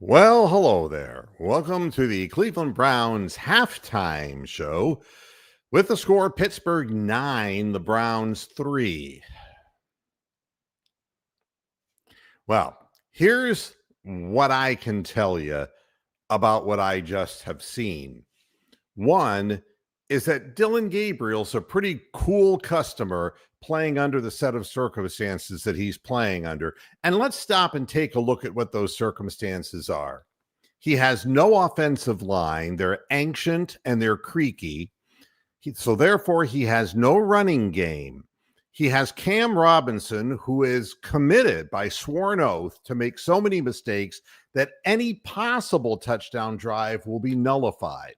Well, hello there. Welcome to the Cleveland Browns halftime show with the score Pittsburgh 9, the Browns 3. Well, here's what I can tell you about what I just have seen. One is that Dylan Gabriel's a pretty cool customer playing under the set of circumstances that he's playing under. And let's stop and take a look at what those circumstances are. He has no offensive line. They're ancient and they're creaky. So therefore, he has no running game. He has Cam Robinson, who is committed by sworn oath to make so many mistakes that any possible touchdown drive will be nullified.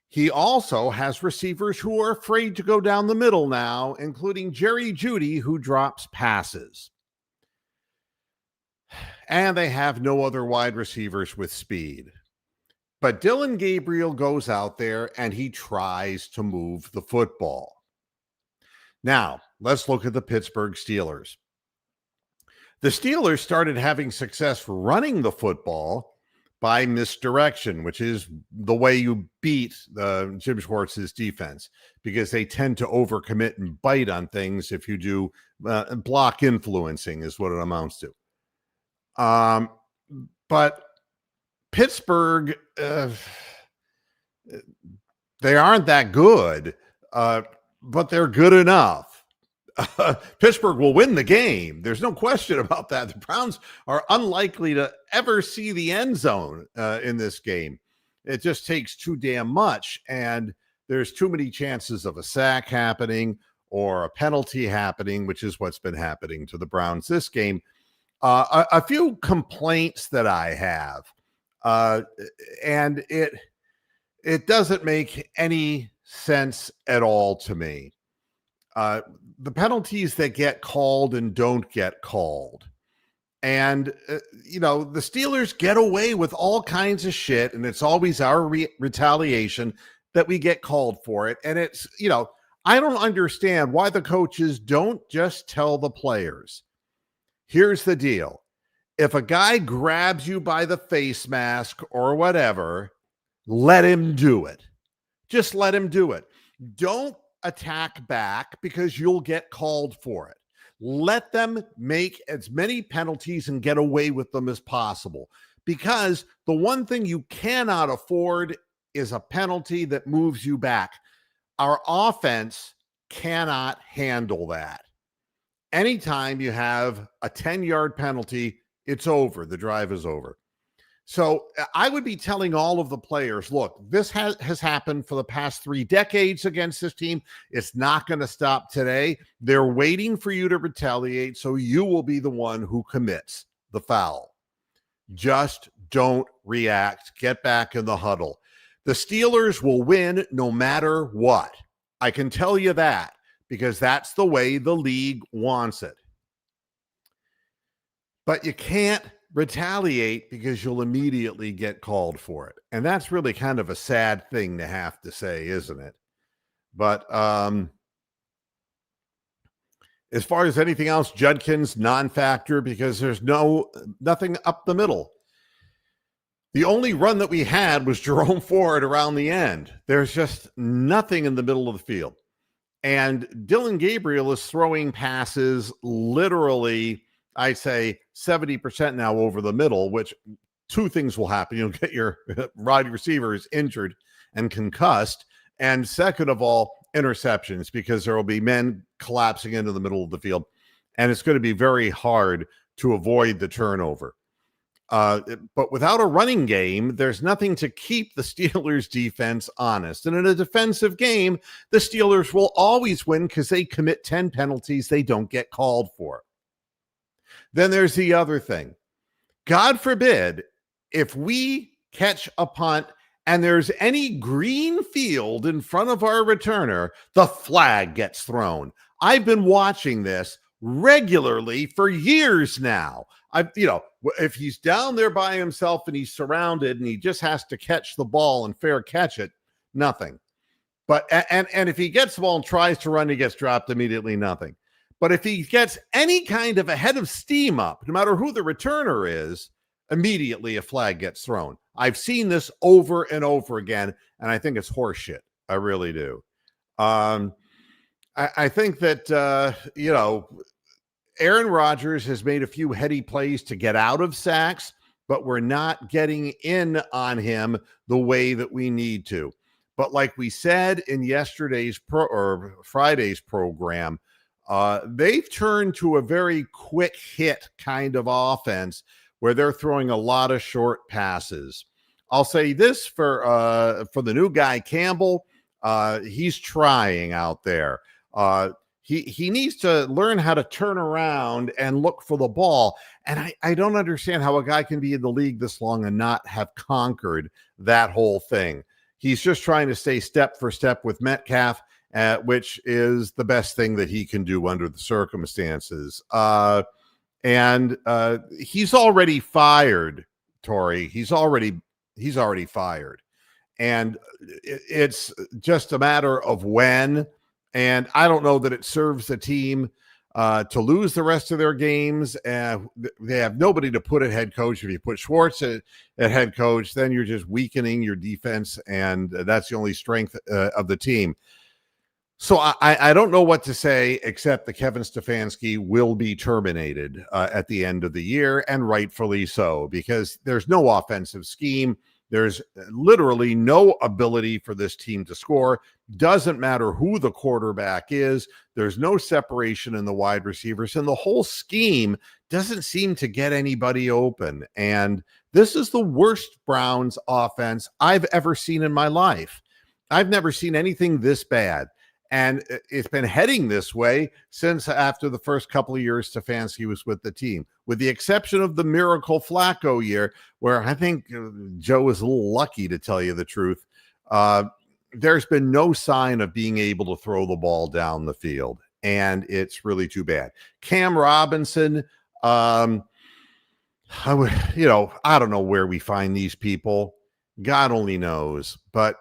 He also has receivers who are afraid to go down the middle now, including Jerry Jeudy, who drops passes. And they have no other wide receivers with speed. But Dylan Gabriel goes out there and he tries to move the football. Now, let's look at the Pittsburgh Steelers. The Steelers started having success running the football by misdirection, which is the way you beat Jim Schwartz's defense, because they tend to overcommit and bite on things if you do block influencing is what it amounts to. But Pittsburgh, they aren't that good, but they're good enough. Pittsburgh will win the game. There's no question about that. The Browns are unlikely to ever see the end zone in this game. It just takes too damn much, and there's too many chances of a sack happening or a penalty happening, which is what's been happening to the Browns this game. A few complaints that I have, and it doesn't make any sense at all to me. The penalties that get called and don't get called. And, the Steelers get away with all kinds of shit, and it's always our retaliation that we get called for it. And it's, I don't understand why the coaches don't just tell the players. Here's the deal. If a guy grabs you by the face mask or whatever, let him do it. Just let him do it. Don't attack back because you'll get called for it. Let them make as many penalties and get away with them as possible, because the one thing you cannot afford is a penalty that moves you back. Our offense cannot handle that. Anytime you have a 10-yard penalty, it's over. The drive is over. So I would be telling all of the players, look, this has happened for the past 3 decades against this team. It's not going to stop today. They're waiting for you to retaliate, so you will be the one who commits the foul. Just don't react. Get back in the huddle. The Steelers will win no matter what. I can tell you that, because that's the way the league wants it. But you can't retaliate because you'll immediately get called for it. And that's really kind of a sad thing to have to say, isn't it? But as far as anything else, Judkins non-factor because there's nothing up the middle. The only run that we had was Jerome Ford around the end. There's just nothing in the middle of the field. And Dylan Gabriel is throwing passes literally, I'd say 70% now over the middle, which 2 things will happen. You'll get your wide receivers injured and concussed. And second of all, interceptions, because there will be men collapsing into the middle of the field. And it's going to be very hard to avoid the turnover. But without a running game, there's nothing to keep the Steelers defense honest. And in a defensive game, the Steelers will always win because they commit 10 penalties they don't get called for. Then there's the other thing. God forbid, if we catch a punt and there's any green field in front of our returner, the flag gets thrown. I've been watching this regularly for years now. If he's down there by himself and he's surrounded and he just has to catch the ball and fair catch it, nothing. But and if he gets the ball and tries to run, he gets dropped immediately, nothing. But if he gets any kind of a head of steam up, no matter who the returner is, immediately a flag gets thrown. I've seen this over and over again, and I think it's horseshit. I really do. I think that, Aaron Rodgers has made a few heady plays to get out of sacks, but we're not getting in on him the way that we need to. But like we said in yesterday's or Friday's program, they've turned to a very quick hit kind of offense where they're throwing a lot of short passes. I'll say this for the new guy Campbell, he's trying out there. He needs to learn how to turn around and look for the ball. And I don't understand how a guy can be in the league this long and not have conquered that whole thing. He's just trying to stay step for step with Metcalf, which is the best thing that he can do under the circumstances. And he's already fired, Tori. He's already fired. And it's just a matter of when. And I don't know that it serves the team to lose the rest of their games. They have nobody to put at head coach. If you put Schwartz at head coach, then you're just weakening your defense, and that's the only strength of the team. So I don't know what to say except that Kevin Stefanski will be terminated at the end of the year, and rightfully so, because there's no offensive scheme. There's literally no ability for this team to score. Doesn't matter who the quarterback is. There's no separation in the wide receivers, and the whole scheme doesn't seem to get anybody open. And this is the worst Browns offense I've ever seen in my life. I've never seen anything this bad. And it's been heading this way since after the first couple of years Stefanski was with the team, with the exception of the miracle Flacco year, where I think Joe was a little lucky, to tell you the truth. There's been no sign of being able to throw the ball down the field, and it's really too bad. Cam Robinson, I don't know where we find these people. God only knows, but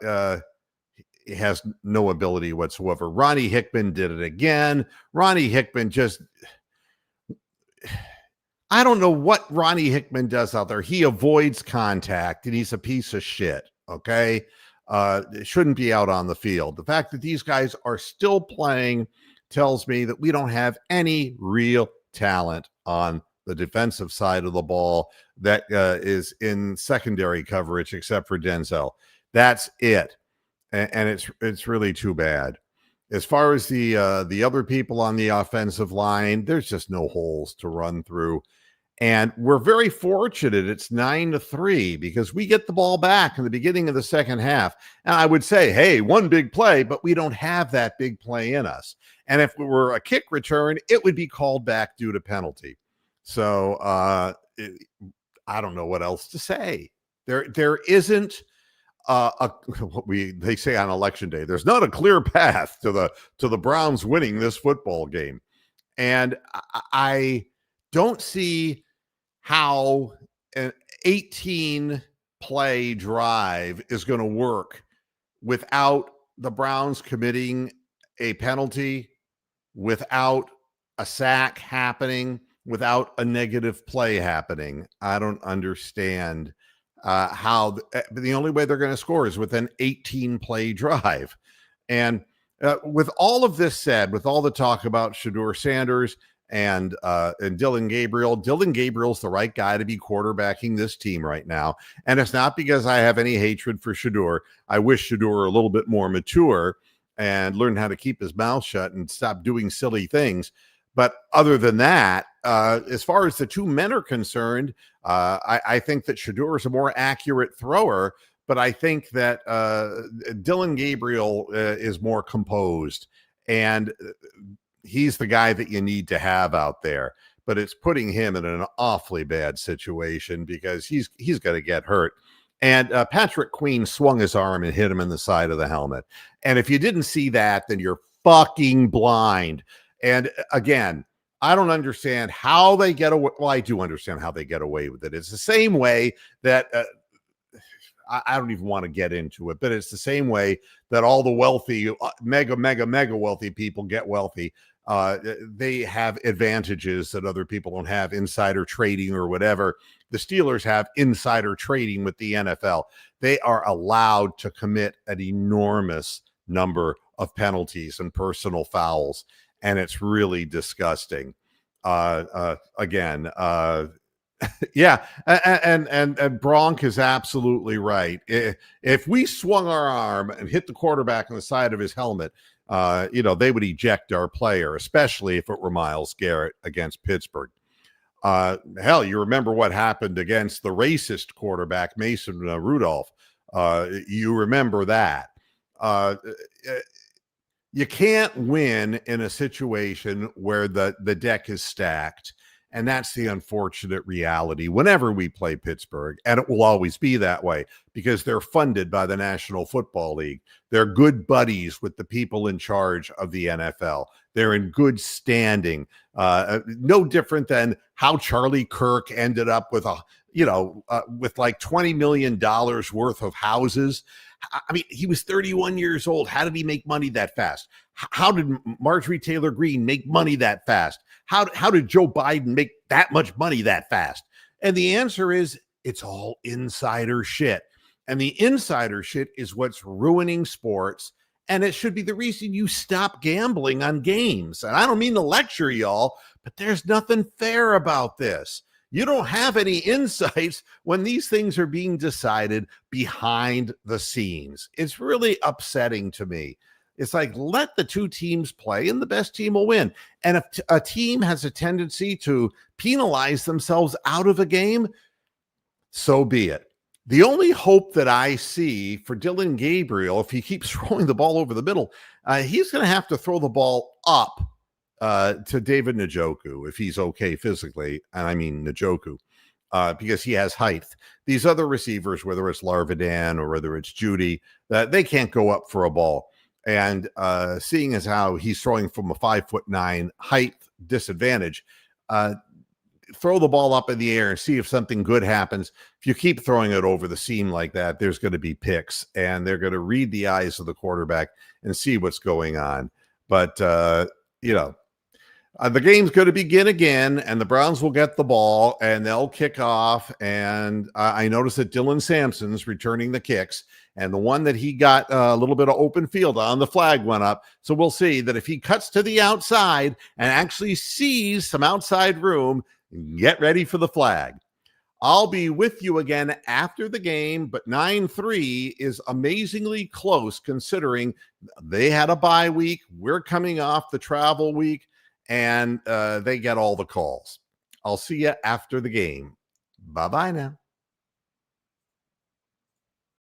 he has no ability whatsoever. Ronnie Hickman did it again. Ronnie Hickman I don't know what Ronnie Hickman does out there. He avoids contact, and he's a piece of shit, okay? It shouldn't be out on the field. The fact that these guys are still playing tells me that we don't have any real talent on the defensive side of the ball that is in secondary coverage, except for Denzel. That's it. And it's really too bad. As far as the other people on the offensive line, there's just no holes to run through. And we're very fortunate it's 9-3 because we get the ball back in the beginning of the second half. And I would say, hey, one big play, but we don't have that big play in us. And if it were a kick return, it would be called back due to penalty. So I don't know what else to say. There isn't what they say on election day. There's not a clear path to the Browns winning this football game. And I don't see how an 18 play drive is going to work without the Browns committing a penalty, without a sack happening, without a negative play happening. I don't understand how the only way they're going to score is with an 18 play drive. And with all of this said, with all the talk about Shedeur Sanders and Dylan Gabriel's the right guy to be quarterbacking this team right now. And it's not because I have any hatred for Shedeur. I wish Shedeur were a little bit more mature and learn how to keep his mouth shut and stop doing silly things. But other than that, as far as the two men are concerned, I think that Shedeur is a more accurate thrower, but I think that Dylan Gabriel is more composed, and he's the guy that you need to have out there. But it's putting him in an awfully bad situation because he's going to get hurt. And Patrick Queen swung his arm and hit him in the side of the helmet. And if you didn't see that, then you're fucking blind. And again, I don't understand how they get away. Well, I do understand how they get away with it. It's the same way that I don't even want to get into it, but it's the same way that all the wealthy, mega wealthy people get wealthy. They have advantages that other people don't have, insider trading or whatever. the Steelers have insider trading with the NFL. They are allowed to commit an enormous number of penalties and personal fouls, and it's really disgusting. Again, yeah, and Bronk is absolutely right. If we swung our arm and hit the quarterback on the side of his helmet, they would eject our player, especially if it were Myles Garrett against Pittsburgh. Hell, you remember what happened against the racist quarterback, Mason Rudolph. You remember that. You can't win in a situation where the deck is stacked. And that's the unfortunate reality whenever we play Pittsburgh. And it will always be that way because they're funded by the National Football League. They're good buddies with the people in charge of the NFL. They're in good standing. No different than how Charlie Kirk ended up with with like $20 million worth of houses. I mean, he was 31 years old. How did he make money that fast? How did Marjorie Taylor Greene make money that fast? How did Joe Biden make that much money that fast? And the answer is it's all insider shit. And the insider shit is what's ruining sports. And it should be the reason you stop gambling on games. And I don't mean to lecture y'all, but there's nothing fair about this. You don't have any insights when these things are being decided behind the scenes. It's really upsetting to me. It's like, let the two teams play and the best team will win. And if a team has a tendency to penalize themselves out of a game, so be it. The only hope that I see for Dylan Gabriel, if he keeps throwing the ball over the middle, he's going to have to throw the ball up to David Njoku if he's okay physically. And I mean Njoku, because he has height. These other receivers, whether it's Larvidan or whether it's Judy, they can't go up for a ball. And seeing as how he's throwing from a 5'9" height disadvantage, throw the ball up in the air and see if something good happens. If you keep throwing it over the seam like that, there's going to be picks, and they're going to read the eyes of the quarterback and see what's going on. But, the game's going to begin again, and the Browns will get the ball, and they'll kick off. And I noticed that Dylan Sampson's returning the kicks, and the one that he got a little bit of open field on, the flag went up. So we'll see that if he cuts to the outside and actually sees some outside room, get ready for the flag. I'll be with you again after the game, but 9-3 is amazingly close considering they had a bye week. We're coming off the travel week, and they get all the calls. I'll see you after the game. Bye-bye now.